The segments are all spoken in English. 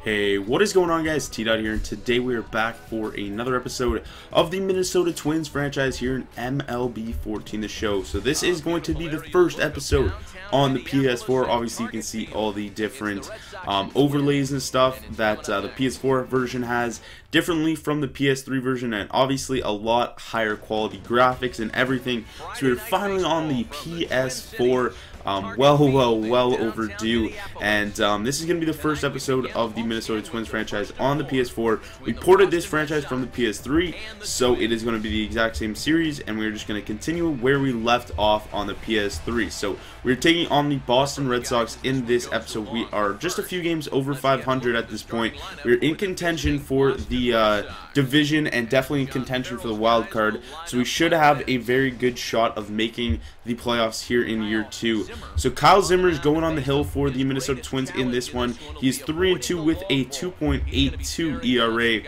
Hey, what is going on, guys? T-Dot here, and today we are back for another episode of the Minnesota Twins franchise here in MLB 14, the show. So this is going to be the first episode on the PS4. Obviously, you can see all the different overlays and stuff that the PS4 version has differently from the PS3 version, and obviously a lot higher quality graphics and everything. So we're finally on the PS4. Well overdue, and this is going to be the first episode of the Minnesota Twins franchise on the PS4. We ported this franchise from the PS3, so it is going to be the exact same series, and we're just going to continue where we left off on the PS3. So we're taking on the Boston Red Sox in this episode. We are just a few games over 500 at this point. We're in contention for the division and definitely in contention for the wild card, so we should have a very good shot of making the playoffs here in year 2. So Kyle Zimmer is going on the hill for the Minnesota Twins in this one. He's 3-2 with a 2.82 ERA,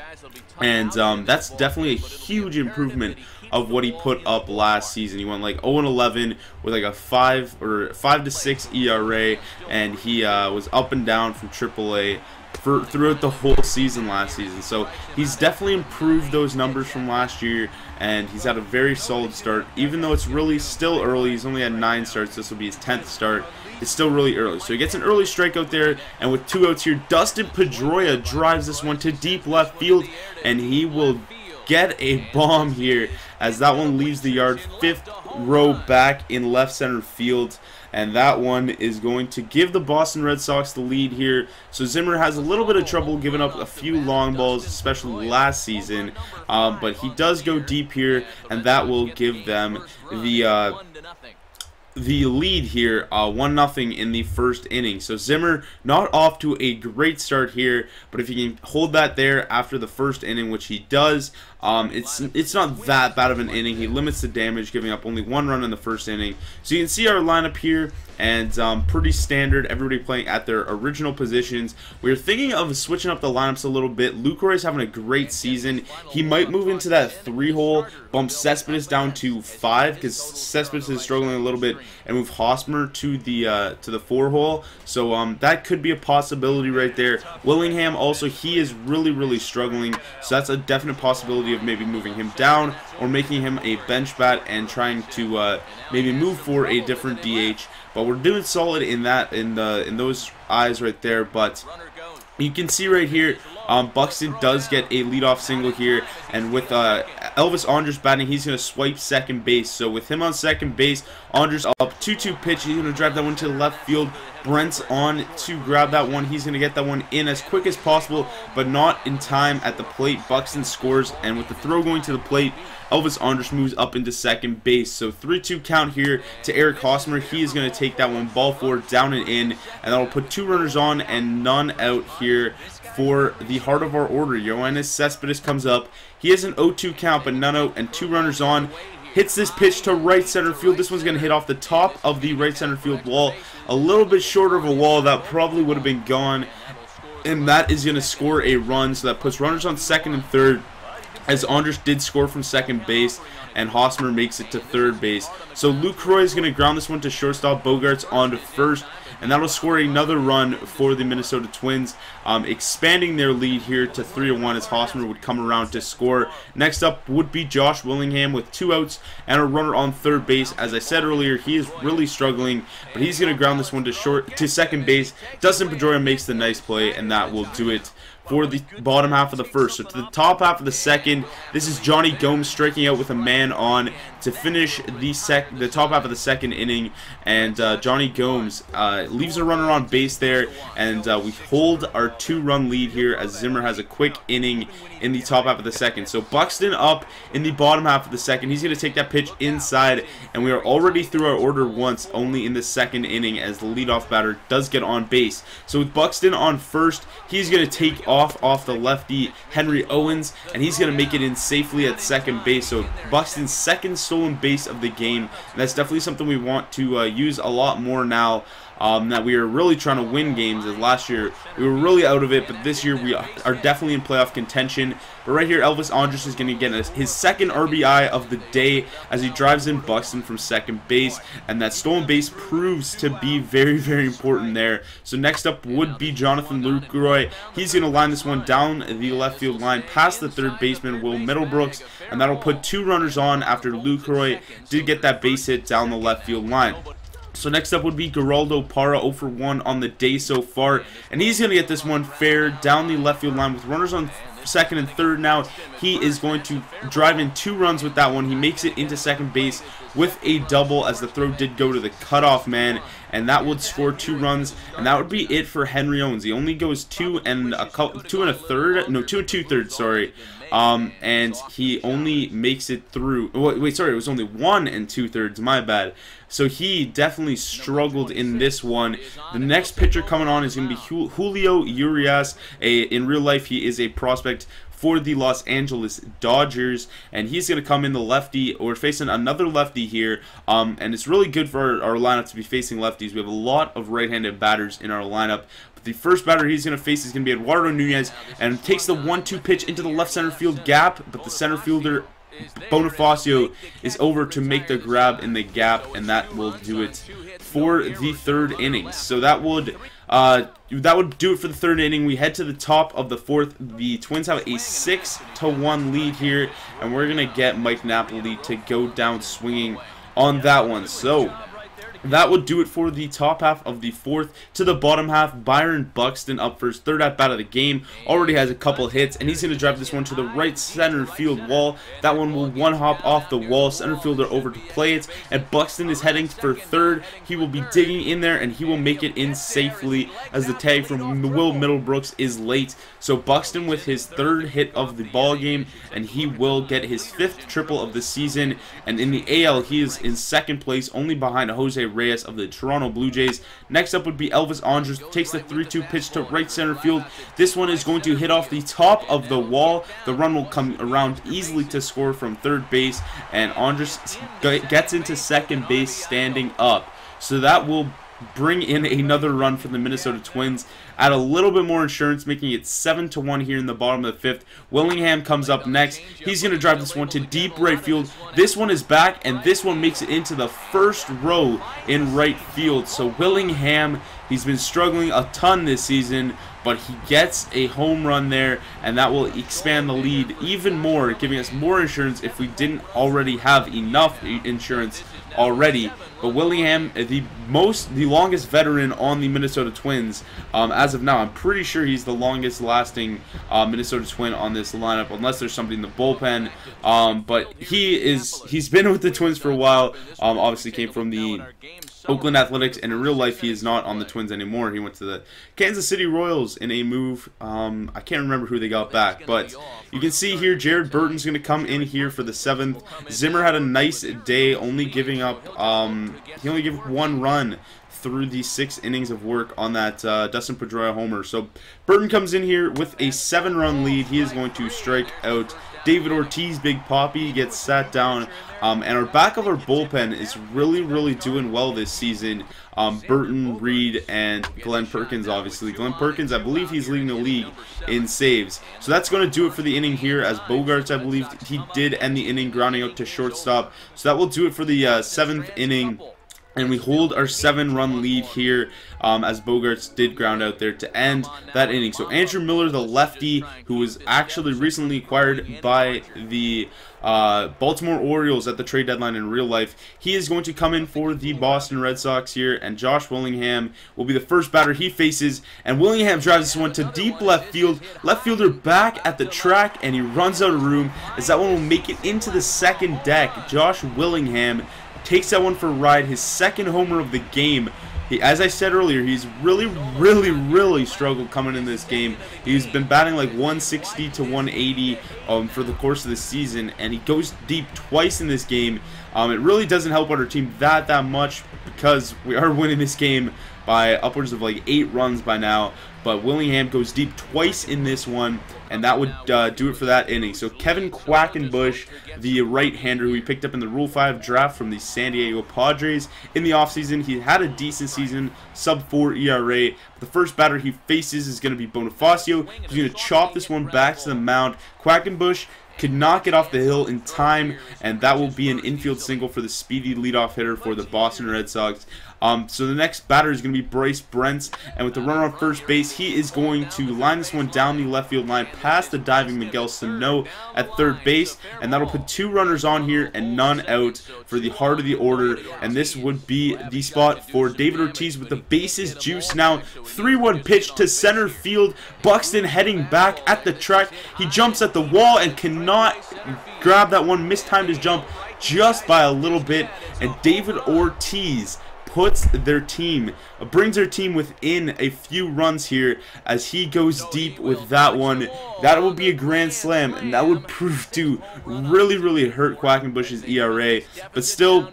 and that's definitely a huge improvement of what he put up last season. He went like 0-11 with like a 5 to 6 ERA, and he was up and down from AAA throughout the whole season last season. So he's definitely improved those numbers from last year, and he's had a very solid start. Even though it's really still early, he's only had 9 starts. This will be his 10th start. It's still really early. So he gets an early strikeout there, and with 2 outs here, Dustin Pedroia drives this one to deep left field, and he will get a bomb here as that one leaves the yard, 5th row back in left center field. And that one is going to give the Boston Red Sox the lead here. So Zimmer has a little bit of trouble giving up a few long balls, especially last season. But he does go deep here, and that will give them the lead here, 1-0 in the first inning. So Zimmer not off to a great start here, but if he can hold that there after the first inning, which he does, it's not that bad of an inning. He limits the damage, giving up only 1 run in the first inning. So you can see our lineup here, and pretty standard, everybody playing at their original positions. We're thinking of switching up the lineups a little bit. Lucroy's having a great season. He might move into that 3-hole, bump Cespedes down to 5, because Cespedes is struggling a little bit, and move Hosmer to the 4-hole. So that could be a possibility right there. Willingham also, he is really struggling, so that's a definite possibility of maybe moving him down or making him a bench bat and trying to maybe move for a different DH. But we're doing solid in that, in those eyes right there. But you can see right here, Buxton does get a leadoff single here, and with Elvis Andrus batting, he's going to swipe second base. So with him on second base, Andrus up 2-2 pitch, he's going to drive that one to the left field. Brent's on to grab that one. He's going to get that one in as quick as possible, but not in time at the plate. Buxton scores, and with the throw going to the plate, Elvis Andrus moves up into second base. So 3-2 count here to Eric Hosmer. He is going to take that one ball forward, down and in, and that will put 2 runners on and none out here for the heart of our order. Yoenis Cespedes comes up. He has an 0-2 count, but none out and 2 runners on. Hits this pitch to right center field. This one's going to hit off the top of the right center field wall. A little bit shorter of a wall. That probably would have been gone. And that is going to score a run. So that puts runners on second and third, as Andrus did score from second base, and Hosmer makes it to third base. So Lucroy is going to ground this one to shortstop. Bogarts on to first, and that'll score another run for the Minnesota Twins, expanding their lead here to 3-1 as Hosmer would come around to score. Next up would be Josh Willingham with 2 outs and a runner on third base. As I said earlier, he is really struggling, but he's going to ground this one to second base. Dustin Pedroia makes the nice play, and that will do it for the bottom half of the first. So to the top half of the second, this is Johnny Gomes striking out with a man on to finish the top half of the second inning, and Johnny Gomes leaves a runner on base there, and we hold our 2-run lead here as Zimmer has a quick inning in the top half of the second. So Buxton up in the bottom half of the second. He's going to take that pitch inside, and we are already through our order once, only in the second inning, as the leadoff batter does get on base. So with Buxton on first, he's going to take off the lefty Henry Owens, and he's going to make it in safely at second base. So Buxton's second stolen base of the game, and that's definitely something we want to use a lot more now. that we are really trying to win games, as last year we were really out of it, but this year we are definitely in playoff contention. But right here, Elvis Andrus is going to get his second RBI of the day as he drives in Buxton from second base, and that stolen base proves to be very, very important there. So next up would be Jonathan Lucroy. He's going to line this one down the left field line past the third baseman, Will Middlebrooks, and that'll put 2 runners on after Lucroy did get that base hit down the left field line. So next up would be Geraldo Parra, 0 for 1 on the day so far, and he's going to get this one fair down the left field line with runners on second and third. Now he is going to drive in 2 runs with that one. He makes it into second base with a double, as the throw did go to the cutoff man, and that would score 2 runs, and that would be it for Henry Owens. He only goes 2 and 2 2/3, sorry. And he only makes it through. Wait, sorry, it was only 1 2/3. My bad. So he definitely struggled in this one. The next pitcher coming on is going to be Julio Urias. In real life, he is a prospect for the Los Angeles Dodgers, and he's going to come in the lefty. We're facing another lefty here, and it's really good for our lineup to be facing lefties. We have a lot of right-handed batters in our lineup. The first batter he's going to face is going to be Eduardo Nunez, and takes the 1-2 pitch into the left center field gap, but the center fielder Bonifacio is over to make the grab in the gap, and that will do it for the 3rd inning. So that would do it for the 3rd inning. We head to the top of the 4th. The Twins have a 6-1 lead here, and we're gonna get Mike Napoli to go down swinging on that one. So that would do it for the top half of the 4th. To the bottom half, Byron Buxton up for his 3rd at-bat of the game. Already has a couple hits, and he's going to drive this one to the right center field wall. That one will one-hop off the wall. Center fielder over to play it, and Buxton is heading for 3rd. He will be digging in there, and he will make it in safely, as the tag from Will Middlebrooks is late. So Buxton with his 3rd hit of the ball game, and he will get his 5th triple of the season. And in the AL, he is in 2nd place, only behind Jose Reyes of the Toronto Blue Jays. Next up would be Elvis Andrus. Takes the 3-2 pitch to right center field. This one is going to hit off the top of the wall. The run will come around easily to score from 3rd base, and Andrus gets into 2nd base standing up. So that will bring in another run for the Minnesota Twins. Add a little bit more insurance, making it 7-1 here in the bottom of the 5th. Willingham comes up next. He's going to drive this one to deep right field. This one is back, and this one makes it into the 1st row in right field. So Willingham, he's been struggling a ton this season, but he gets a home run there, and that will expand the lead even more, giving us more insurance if we didn't already have enough insurance already. But Willingham, the longest veteran on the Minnesota Twins as of now. I'm pretty sure he's the longest lasting Minnesota Twin on this lineup, unless there's somebody in the bullpen. But he's been with the Twins for a while. Obviously came from the Oakland Athletics, and in real life he is not on the Twins anymore. He went to the Kansas City Royals in a move. I can't remember who they got back, but you can see here Jared Burton's going to come in here for the 7th. Zimmer had a nice day, only giving up he only gave 1 run through the 6 innings of work on that Dustin Pedroia homer. So Burton comes in here with a 7-run lead. He is going to strike out David Ortiz. Big Poppy gets sat down, and our back of our bullpen is really doing well this season. Burton, Reed, and Glenn Perkins, obviously. Glenn Perkins, I believe he's leading the league in saves. So that's going to do it for the inning here, as Bogarts, I believe he did end the inning grounding out to shortstop. So that will do it for the 7th inning. And we hold our 7-run lead here, as Bogarts did ground out there to end that inning. So Andrew Miller, the lefty, who was actually recently acquired by the Baltimore Orioles at the trade deadline in real life, he is going to come in for the Boston Red Sox here, and Josh Willingham will be the first batter he faces. And Willingham drives this one to deep left field. Left fielder back at the track, and he runs out of room, as that one will make it into the 2nd deck. Josh Willingham takes that one for a ride, his 2nd homer of the game. As I said earlier, he's really struggled coming in this game. He's been batting like 160 to 180 for the course of the season, and he goes deep twice in this game. It really doesn't help our team that much, because we are winning this game by upwards of like 8 runs by now. But Willingham goes deep twice in this one, and that would do it for that inning. So Kevin Quackenbush, the right-hander who we picked up in the Rule 5 draft from the San Diego Padres in the offseason, he had a decent season, sub-4 ERA. The first batter he faces is going to be Bonifacio. He's going to chop this one back to the mound. Quackenbush could not get off the hill in time, and that will be an infield single for the speedy leadoff hitter for the Boston Red Sox. So the next batter is going to be Bryce Brents, and with the runner on first base, he is going to line this one down the left field line past the diving Miguel Sano at third base, and that'll put 2 runners on here and none out for the heart of the order, and this would be the spot for David Ortiz with the bases juice now. 3-1 pitch to center field. Buxton heading back at the track. He jumps at the wall and cannot grab that one, mistimed his jump just by a little bit, and David Ortiz brings their team within a few runs here as he goes deep with that one. That will be a grand slam, and that would prove to really hurt Quackenbush's ERA. But still,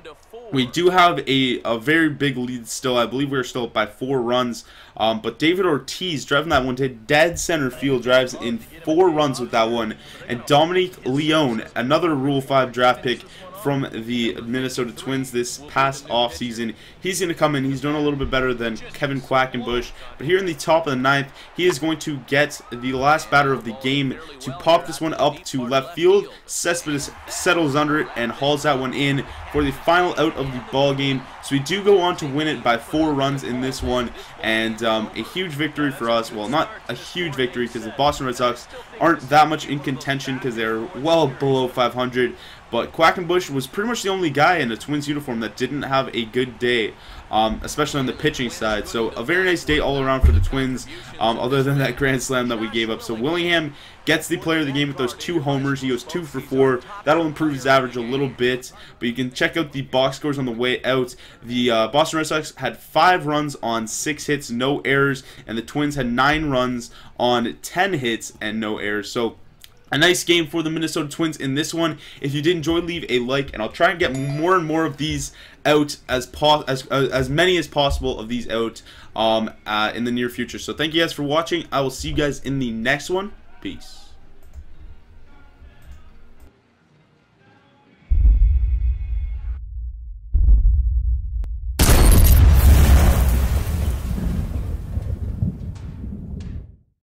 we do have a very big lead still. I believe we're still up by 4 runs. But David Ortiz driving that one to dead center field, drives in 4 runs with that one. And Dominic Leone, another Rule 5 draft pick from the Minnesota Twins this past offseason. He's going to come in. He's doing a little bit better than Kevin Quackenbush. But here in the top of the 9th, he is going to get the last batter of the game to pop this one up to left field. Cespedes settles under it and hauls that one in for the final out of the ball game. So we do go on to win it by 4 runs in this one, and a huge victory for us. Well, not a huge victory because the Boston Red Sox aren't that much in contention because they're well below 500. But Quackenbush was pretty much the only guy in a Twins uniform that didn't have a good day, especially on the pitching side. So a very nice day all around for the Twins, other than that grand slam that we gave up. So Willingham gets the player of the game with those 2 homers. He goes 2 for 4. That'll improve his average a little bit. But you can check out the box scores on the way out. The Boston Red Sox had 5 runs on 6 hits, no errors. And the Twins had 9 runs on 10 hits and no errors. So a nice game for the Minnesota Twins in this one. If you did enjoy, leave a like, and I'll try and get more and more of these out, as many as possible of these out in the near future. So thank you guys for watching. I will see you guys in the next one. Peace.